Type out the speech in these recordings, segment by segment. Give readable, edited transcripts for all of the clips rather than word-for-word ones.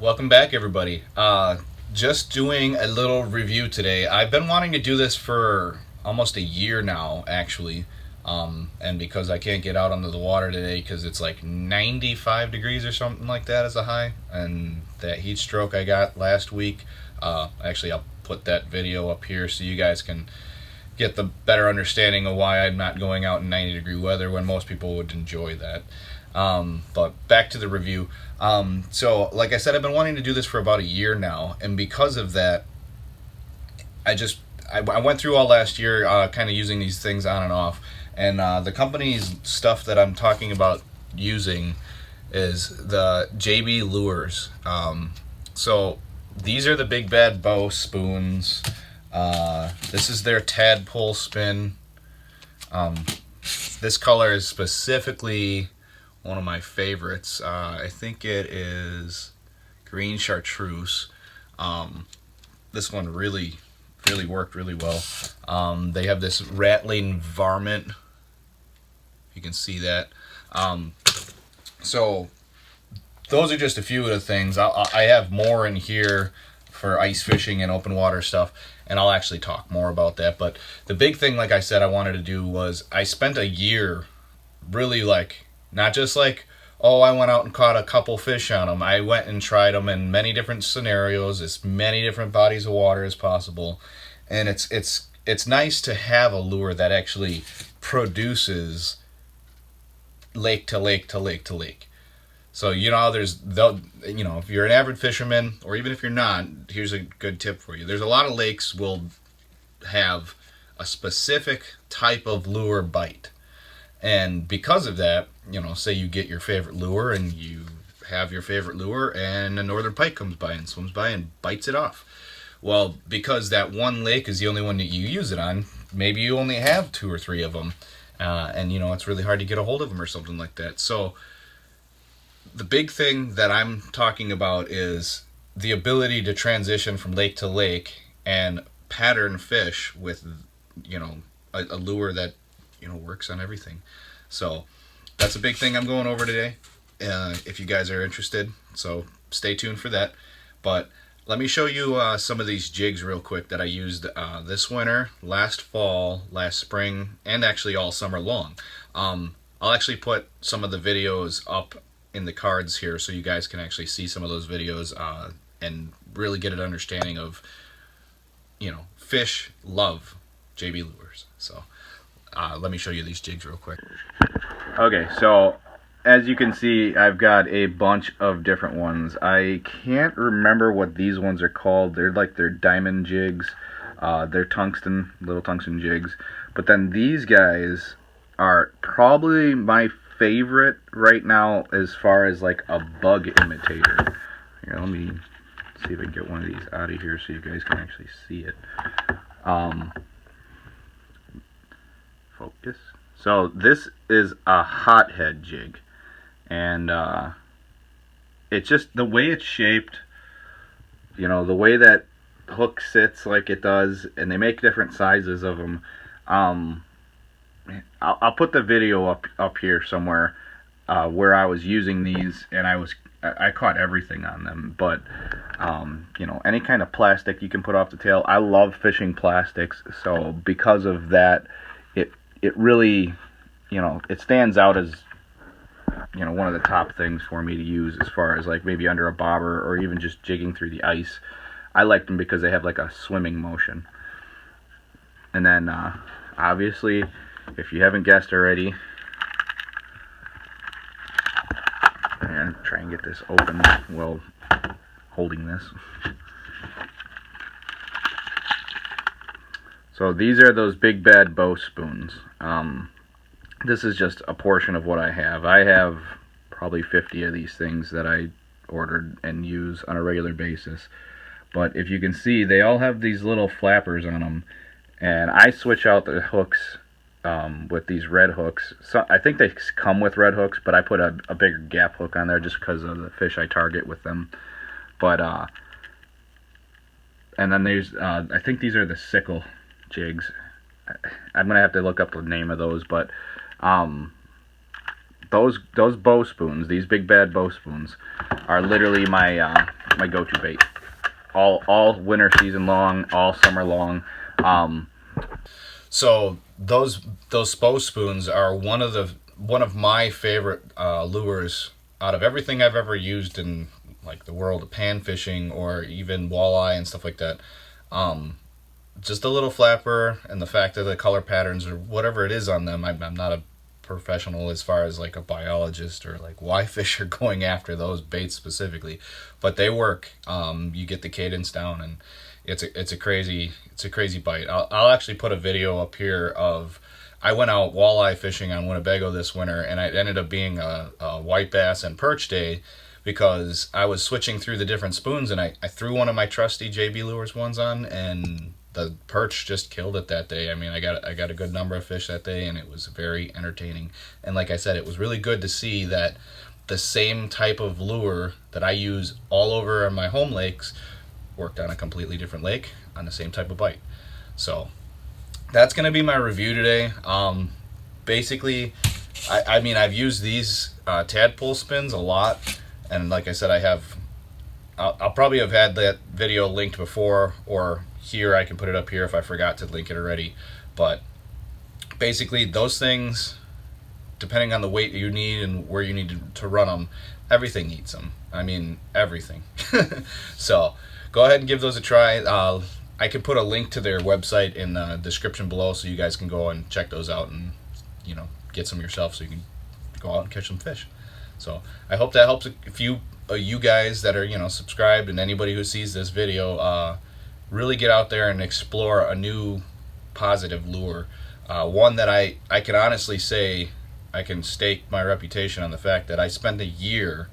Welcome back, everybody. Just doing a little review today. I've been wanting to do this for almost a year now, actually. And because I can't get out onto the water today because it's like 95 degrees or something like that as a high, and that heat stroke I got last week. Actually, I'll put that video up here so you guys can get the better understanding of why I'm not going out in 90-degree weather when most people would enjoy that. But back to the review. So, like I said, I've been wanting to do this for about a year now, and because of that, I went through all last year, kind of using these things on and off, and the company's stuff that I'm talking about using is the JB Lures. So these are the Big Bad Bow spoons. This is their tadpole spin. This color is specifically one of my favorites. I think it is green chartreuse. This one really worked really well. They have this rattling varmint. You can see that. So those are just a few of the things. I have more in here for ice fishing and open water stuff, and I'll actually talk more about that. But the big thing, like I said, I wanted to do was I spent a year really not just oh, I went out and caught a couple fish on them. I went and tried them in many different scenarios, as many different bodies of water as possible. And it's nice to have a lure that actually produces lake to lake to lake to lake. So, if you're an avid fisherman, or even if you're not, here's a good tip for you. There's a lot of lakes will have a specific type of lure bite. And because of that, say you get your favorite lure and you have your favorite lure and a northern pike comes by and swims by and bites it off. Well, because that one lake is the only one that you use it on, maybe you only have 2 or 3 of them. And it's really hard to get a hold of them or something like that. So the big thing that I'm talking about is the ability to transition from lake to lake and pattern fish with, a lure that works on everything. So that's a big thing I'm going over today, if you guys are interested. So stay tuned for that. But let me show you some of these jigs real quick that I used this winter, last fall, last spring, and actually all summer long. I'll actually put some of the videos up in the cards here so you guys can actually see some of those videos and really get an understanding of, fish love JB Lures. So let me show you these jigs real quick. Okay, so as you can see, I've got a bunch of different ones. I can't remember what these ones are called. They're diamond jigs. They're little tungsten jigs. But then these guys are probably my favorite right now as far as a bug imitator. Here, let me see if I can get one of these out of here so you guys can actually see it. Focus. So this is a hothead jig, and it's just the way it's shaped, the way that hook sits like it does, and they make different sizes of them. I'll put the video up here somewhere where I was using these, and I caught everything on them. But any kind of plastic you can put off the tail. I love fishing plastics, so because of that, it really, it stands out as, one of the top things for me to use as far as maybe under a bobber or even just jigging through the ice. I like them because they have a swimming motion. And then, obviously, if you haven't guessed already, and try and get this open while holding this. So these are those Big Bad Bow spoons. This is just a portion of what I have. I have probably 50 of these things that I ordered and use on a regular basis. But if you can see, they all have these little flappers on them. And I switch out the hooks with these red hooks. So I think they come with red hooks, but I put a bigger gap hook on there just because of the fish I target with them. But and then there's I think these are the sickle jigs. I'm gonna have to look up the name of those, but those bow spoons, these big bad bow spoons, are literally my my go-to bait. All winter season long, all summer long. So those bow spoons are one of my favorite lures out of everything I've ever used in like the world of pan fishing or even walleye and stuff like that. Just a little flapper and the fact that the color patterns or whatever it is on them, I'm not a professional as far as like a biologist or like why fish are going after those baits specifically, but they work. You get the cadence down, and it's a crazy bite. I'll actually put a video up here of, I went out walleye fishing on Winnebago this winter, and it ended up being a white bass and perch day because I was switching through the different spoons, and I threw one of my trusty JB Lures ones on, and the perch just killed it that day. I mean, I got a good number of fish that day, and it was very entertaining. And like I said, it was really good to see that the same type of lure that I use all over on my home lakes worked on a completely different lake on the same type of bite. So that's going to be my review today. Basically, I mean, I've used these tadpole spins a lot, and like I said, I'll probably have had that video linked before, or here I can put it up here if I forgot to link it already. But basically, those things, depending on the weight you need and where you need to run them, everything eats them. I mean, everything. So go ahead and give those a try. I can put a link to their website in the description below, so you guys can go and check those out and, you know, get some yourself so you can go out and catch some fish. So I hope that helps a few you guys that are, you know, subscribed, and anybody who sees this video really get out there and explore a new positive lure. One that I can honestly say, I can stake my reputation on the fact that I spent a year,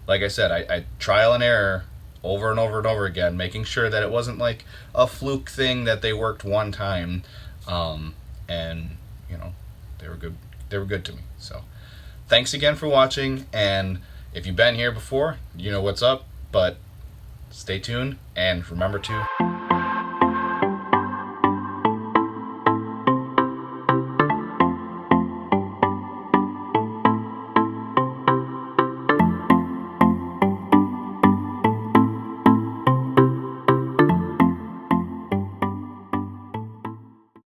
like I said, I trial and error over and over and over again, making sure that it wasn't like a fluke thing that they worked one time, and you know, they were good to me. So thanks again for watching, and if you've been here before, you know what's up. But stay tuned, and remember to